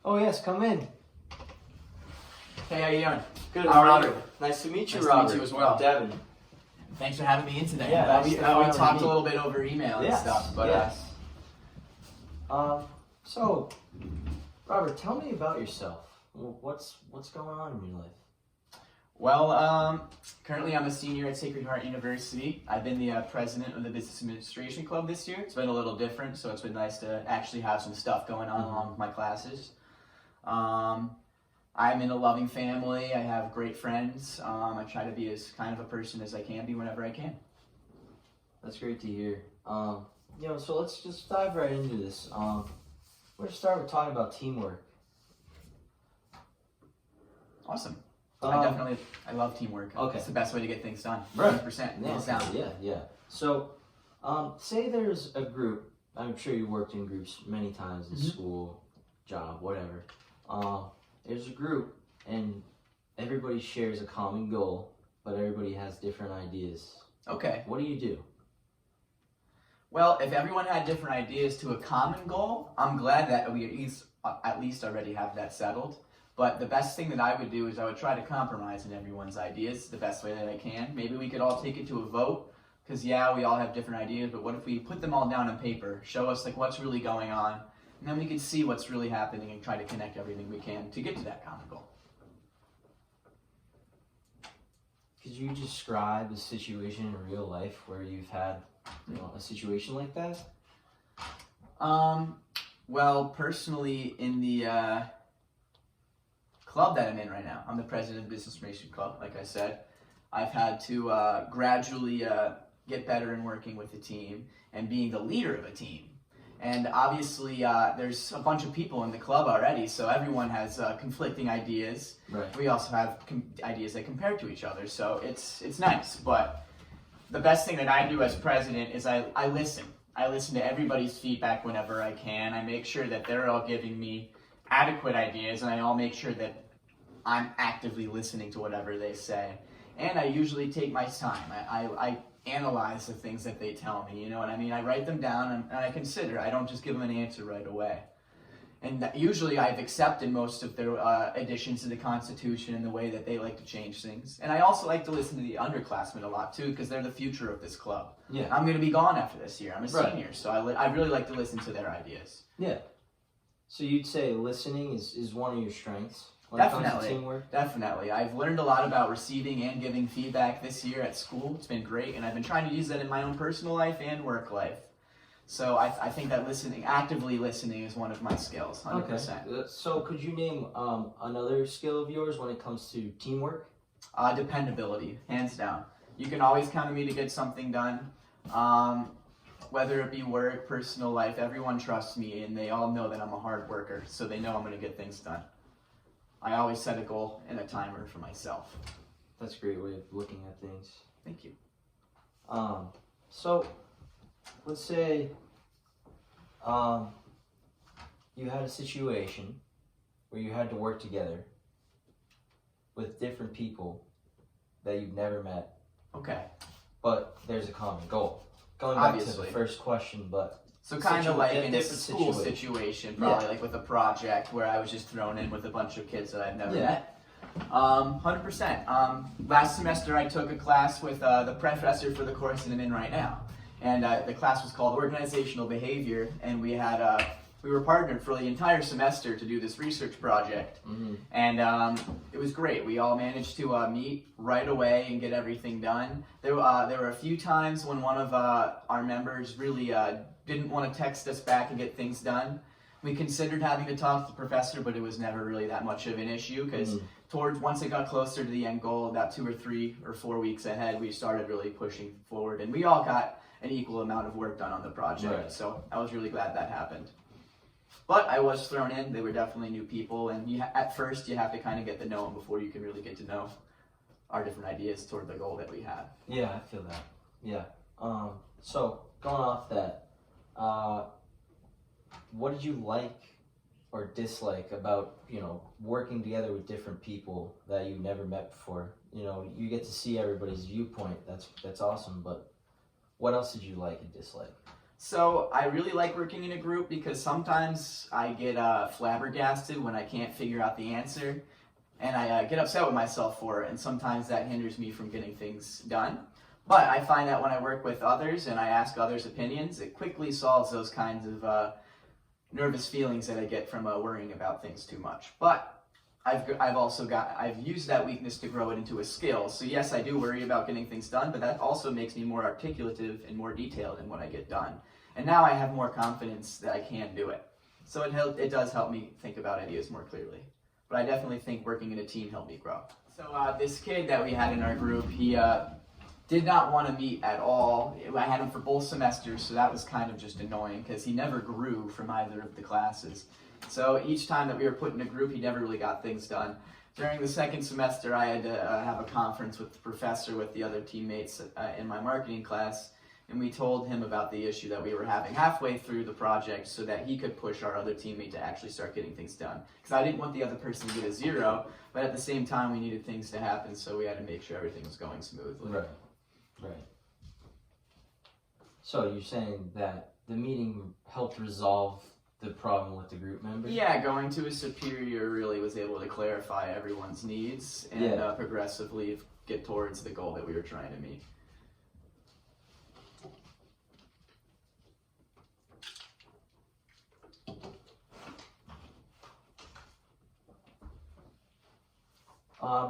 Oh yes, come in. Hey, how you doing? Good. How are you? Nice to meet you, Nice to Robert. meet you as well. I'm Devin. Thanks for having me in today. Yeah, nice we to finally talked meet. a little bit over email and stuff, but yes. So, Robert, tell me about yourself. What's going on in your life? well, currently I'm a senior at Sacred Heart University. I've been the president of the Business Administration Club this year. It's been a little different, so it's been nice to actually have some stuff going on along with my classes. I'm in a loving family. I have great friends. I try to be as kind of a person as I can be whenever I can. That's great to hear. So let's just dive right into this. We're gonna start with talking about teamwork. Awesome. Um, I love teamwork. Okay. It's the best way to get things done. Right. 100%. Hands down. Yeah. So, say there's a group. I'm sure you worked in groups many times in school, job, whatever. There's a group, and everybody shares a common goal, but everybody has different ideas. Okay. What do you do? Well, if everyone had different ideas to a common goal, I'm glad that we at least already have that settled. But the best thing that I would do is I would try to compromise in everyone's ideas the best way that I can. Maybe we could all take it to a vote, because we all have different ideas, but what if we put them all down on paper, show us like what's really going on, and then we could see what's really happening and try to connect everything we can to get to that common goal. Could you describe a situation in real life where you've had, a situation like that? Well, personally, in the club that I'm in right now, I'm the president of the Business Information Club, like I said. I've had to gradually get better in working with the team and being the leader of a team. And obviously, there's a bunch of people in the club already, so everyone has conflicting ideas. Right. We also have ideas that compare to each other, so it's nice. But the best thing that I do as president is I listen. I listen to everybody's feedback whenever I can. I make sure that they're all giving me adequate ideas, and I'll make sure that I'm actively listening to whatever they say. And I usually take my time. I analyze the things that they tell me, you know what I mean? I write them down and I consider. I don't just give them an answer right away. And usually I've accepted most of their additions to the Constitution and the way that they like to change things. And I also like to listen to the underclassmen a lot too, because they're the future of this club. Yeah. I'm going to be gone after this year. I'm a Right. senior, so I really like to listen to their ideas. Yeah. So you'd say listening is one of your strengths when it comes to teamwork? Definitely. I've learned a lot about receiving and giving feedback this year at school. It's been great, and I've been trying to use that in my own personal life and work life. So I think that actively listening is one of my skills, 100%. Okay. So could you name another skill of yours when it comes to teamwork? Dependability, hands down. You can always count on me to get something done. Whether it be work, personal life, everyone trusts me, and they all know that I'm a hard worker, so they know I'm going to get things done. I always set a goal and a timer for myself. That's a great way of looking at things. Thank you. So let's say you had a situation where you had to work together with different people that you've never met, Okay. but there's a common goal. Going back to Obviously. the first question, but So kind of like in a different school situation, probably like with a project where I was just thrown in with a bunch of kids that I've never met. 100%. Last semester I took a class with the professor for the course that I'm in right now. And the class was called Organizational Behavior, and we were partnered for the entire semester to do this research project. Mm-hmm. And it was great. We all managed to meet right away and get everything done. There were a few times when one of our members really didn't want to text us back and get things done. We considered having to talk to the professor, but it was never really that much of an issue, because once it got closer to the end goal, about 2 or 3 or 4 weeks ahead, we started really pushing forward, and we all got an equal amount of work done on the project. Right. So I was really glad that happened. But I was thrown in. They were definitely new people, and at first you have to kind of get to know them before you can really get to know our different ideas toward the goal that we have. Yeah, I feel that. Yeah. So going off that, what did you like or dislike about, working together with different people that you never met before? You get to see everybody's viewpoint. That's awesome. But what else did you like and dislike? So I really like working in a group because sometimes I get flabbergasted when I can't figure out the answer, and I get upset with myself for it, and sometimes that hinders me from getting things done. But I find that when I work with others and I ask others' opinions, it quickly solves those kinds of nervous feelings that I get from worrying about things too much. But I've used that weakness to grow it into a skill. So yes, I do worry about getting things done, but that also makes me more articulative and more detailed in what I get done. And now I have more confidence that I can do it. So it does help me think about ideas more clearly. But I definitely think working in a team helped me grow. So this kid that we had in our group, he did not want to meet at all. I had him for both semesters, so that was kind of just annoying because he never grew from either of the classes. So each time that we were put in a group, he never really got things done. During the second semester, I had to have a conference with the professor, with the other teammates in my marketing class, and we told him about the issue that we were having halfway through the project so that he could push our other teammate to actually start getting things done. Because I didn't want the other person to get a 0, but at the same time, we needed things to happen, so we had to make sure everything was going smoothly. Right. So you're saying that the meeting helped resolve the problem with the group members? Yeah, going to a superior really was able to clarify everyone's needs and progressively get towards the goal that we were trying to meet.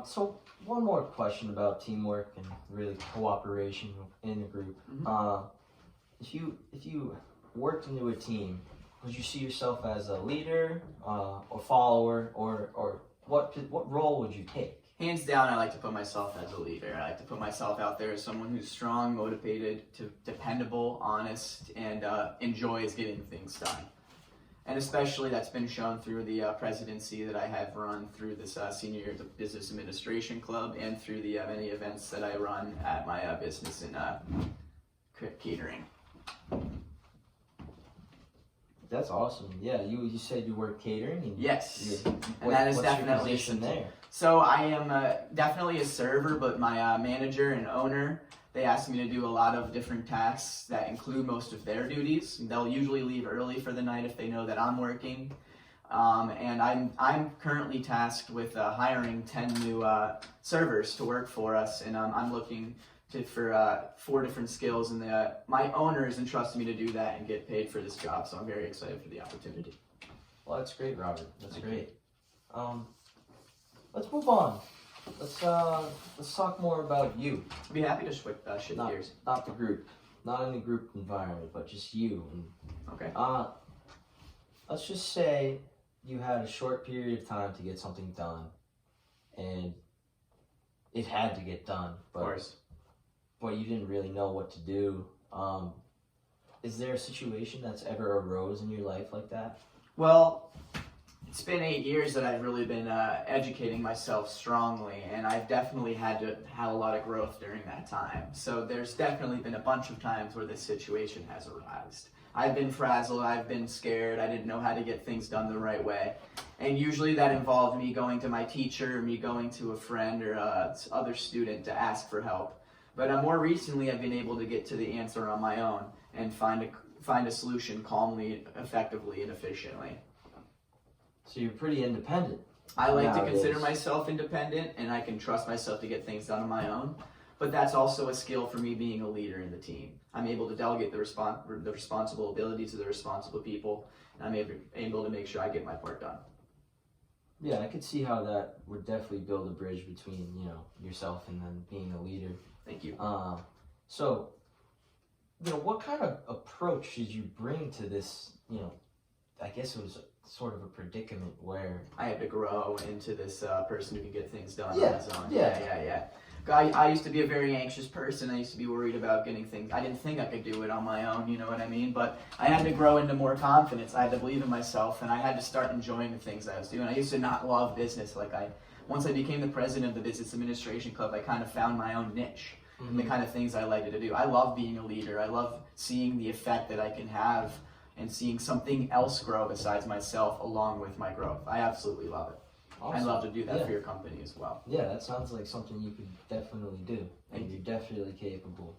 So one more question about teamwork and really cooperation in the group. Mm-hmm. If you worked into a team, would you see yourself as a leader, or follower, or what role would you take? Hands down, I like to put myself as a leader. I like to put myself out there as someone who's strong, motivated, dependable, honest, and enjoys getting things done. And especially that's been shown through the presidency that I have run through this senior year business administration club and through the many events that I run at my business in catering. That's awesome. Yeah, you said you work catering. And yes, and that is definitely your position there. So I am definitely a server, but my manager and owner, they asked me to do a lot of different tasks that include most of their duties. They'll usually leave early for the night if they know that I'm working. And I'm currently tasked with hiring 10 new servers to work for us, and I'm looking for 4 different skills, and my owner has entrusted me to do that and get paid for this job, so I'm very excited for the opportunity. Well, that's great, Robert. That's great. Let's move on. Let's talk more about you. I'd be happy to shift gears. Not the group, not in the group environment, but just you. Okay. Let's just say you had a short period of time to get something done, and it had to get done. But, of course. But you didn't really know what to do. Is there a situation that's ever arose in your life like that? Well, it's been 8 years that I've really been educating myself strongly, and I've definitely had to have a lot of growth during that time. So there's definitely been a bunch of times where this situation has arisen. I've been frazzled, I've been scared, I didn't know how to get things done the right way. And usually that involved me going to my teacher, me going to a friend or other student to ask for help. But more recently I've been able to get to the answer on my own and find a solution calmly, effectively, and efficiently. So you're pretty independent. I like to consider myself independent, and I can trust myself to get things done on my own. But that's also a skill for me being a leader in the team. I'm able to delegate the responsibility to the responsible people, and I'm able to make sure I get my part done. Yeah, I could see how that would definitely build a bridge between, yourself and then being a leader. Thank you. So, what kind of approach did you bring to this, I guess it was sort of a predicament where I had to grow into this person who can get things done Yeah. on his own. Yeah. I used to be a very anxious person. I used to be worried about getting things. I didn't think I could do it on my own, you know what I mean? But I had to grow into more confidence. I had to believe in myself, and I had to start enjoying the things I was doing. I used to not love business. Once I became the president of the Business Administration Club, I kind of found my own niche and the kind of things I liked to do. I love being a leader. I love seeing the effect that I can have and seeing something else grow besides myself along with my growth. I absolutely love it. Awesome. I'd love to do that for your company as well. Yeah, that sounds like something you could definitely do, and you're definitely capable.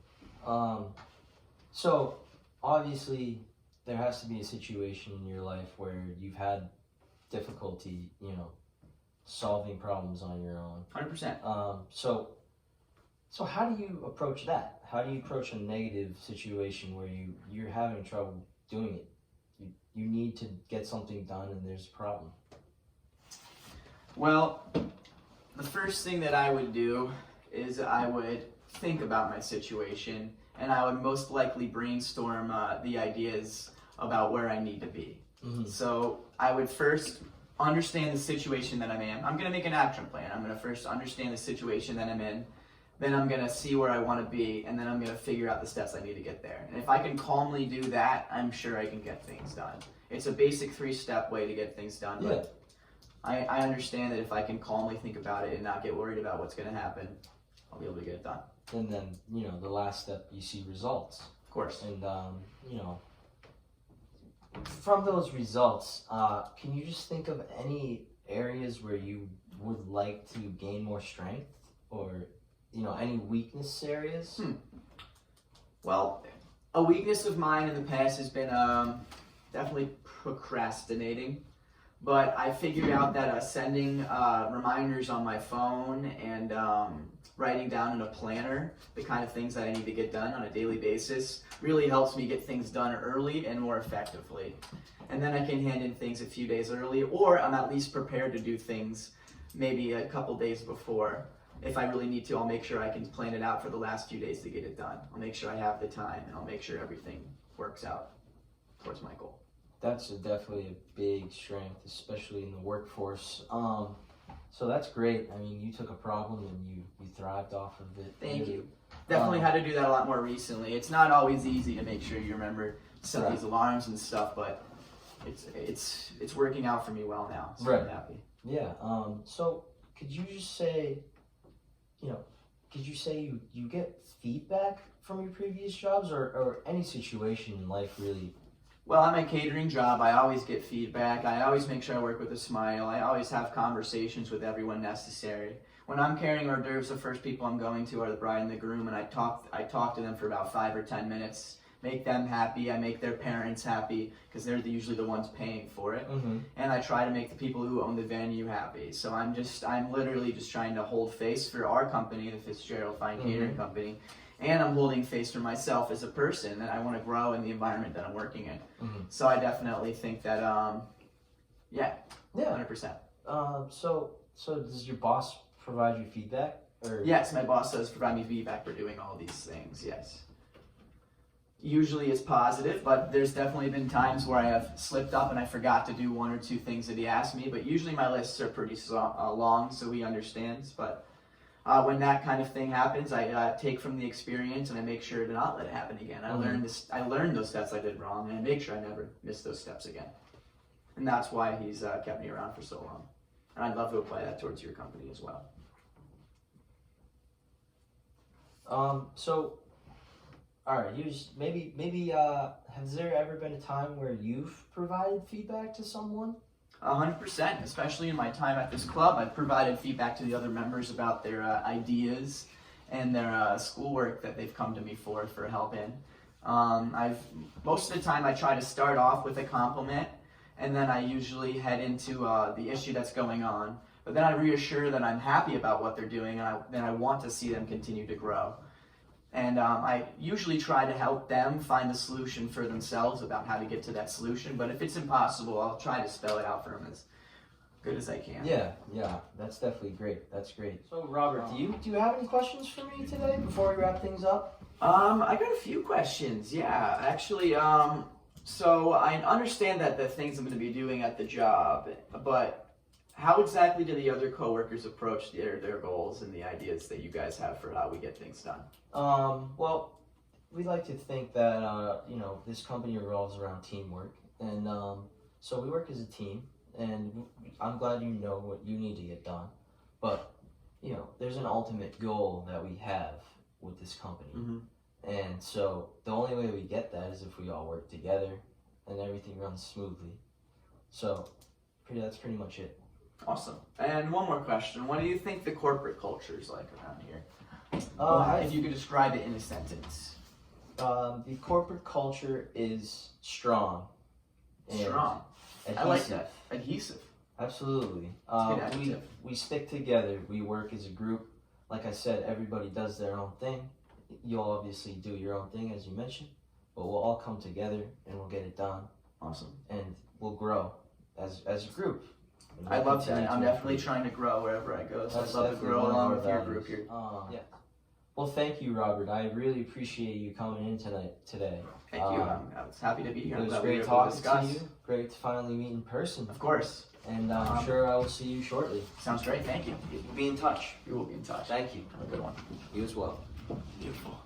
So, obviously there has to be a situation in your life where you've had difficulty, solving problems on your own. 100%. So how do you approach that? How do you approach a negative situation where you're having trouble doing it? You need to get something done and there's a problem. Well, the first thing that I would do is I would think about my situation, and I would most likely brainstorm the ideas about where I need to be. Mm-hmm. So I would first understand the situation that I'm in. I'm going to make an action plan. I'm going to first understand the situation that I'm in. Then I'm going to see where I want to be, and then I'm going to figure out the steps I need to get there. And if I can calmly do that, I'm sure I can get things done. It's a basic 3-step way to get things done, but I understand that if I can calmly think about it and not get worried about what's going to happen, I'll be able to get it done. And then, the last step, you see results. Of course. And, from those results, can you just think of any areas where you would like to gain more strength, or any weakness areas? Well, a weakness of mine in the past has been definitely procrastinating. But I figured out that sending reminders on my phone and writing down in a planner the kind of things that I need to get done on a daily basis really helps me get things done early and more effectively. And then I can hand in things a few days early, or I'm at least prepared to do things maybe a couple days before. If I really need to, I'll make sure I can plan it out for the last few days to get it done. I'll make sure I have the time, and I'll make sure everything works out towards my goal. That's definitely a big strength, especially in the workforce. So that's great. I mean, you took a problem and you thrived off of it. Thank you. Definitely had to do that a lot more recently. It's not always easy to make sure you remember to set these alarms and stuff, but it's working out for me well now. So I'm happy. Yeah. So could you just say, you get feedback from your previous jobs, or any situation in life really? Well, on my catering job, I always get feedback. I always make sure I work with a smile. I always have conversations with everyone necessary. When I'm carrying hors d'oeuvres, the first people I'm going to are the bride and the groom, and I talk to them for about 5 or 10 minutes, make them happy. I make their parents happy because they're usually the ones paying for it. Mm-hmm. And I try to make the people who own the venue happy. So I'm literally just trying to hold face for our company, the Fitzgerald Fine Catering Company. And I'm holding face for myself as a person, that I want to grow in the environment that I'm working in. Mm-hmm. So I definitely think that, 100%. So does your boss provide you feedback? Or? Yes, my boss does provide me feedback for doing all these things, yes. Usually it's positive, but there's definitely been times where I have slipped up and I forgot to do 1 or 2 things that he asked me, but usually my lists are pretty long, so he understands. But when that kind of thing happens, I take from the experience and I make sure to not let it happen again. I learned those steps I did wrong, and I make sure I never miss those steps again. And that's why he's kept me around for so long. And I'd love to apply that towards your company as well. So, all right, maybe has there ever been a time where you've provided feedback to someone? 100%, especially in my time at this club. I've provided feedback to the other members about their ideas and their schoolwork that they've come to me for help in. Most of the time I try to start off with a compliment, and then I usually head into the issue that's going on. But then I reassure that I'm happy about what they're doing, and then I want to see them continue to grow. And I usually try to help them find the solution for themselves about how to get to that solution. But if it's impossible, I'll try to spell it out for them as good as I can. Yeah, that's definitely great. That's great. So, Robert, do you have any questions for me today before we wrap things up? I got a few questions. Yeah, actually, so I understand that the things I'm going to be doing at the job, but how exactly do the other coworkers approach their goals and the ideas that you guys have for how we get things done? Well, we like to think that this company revolves around teamwork, and so we work as a team. And I'm glad you know what you need to get done, but there's an ultimate goal that we have with this company, and so the only way we get that is if we all work together and everything runs smoothly. So that's pretty much it. Awesome. And one more question. What do you think the corporate culture is like around here? If you could describe it in a sentence. The corporate culture is strong. and Strong. Adhesive. I like that. Adhesive. Absolutely. Good adjective. We stick together. We work as a group. Like I said, everybody does their own thing. You'll obviously do your own thing, as you mentioned, but we'll all come together and we'll get it done. Awesome. And we'll grow as a group. And I we'll love continue that. I'm to definitely improve. trying to grow wherever I go, so That's I'd love to definitely grow one of along our with your values. group here. Yeah. Well, thank you, Robert. I really appreciate you coming in today. Thank you. I was happy to be here. It was I'm glad we great were able talking discuss. to you. Great to finally meet in person. Of course. And I'm sure I will see you shortly. Sounds great. Thank you. We'll be in touch. We will be in touch. Thank you. Have a good one. You as well. Beautiful.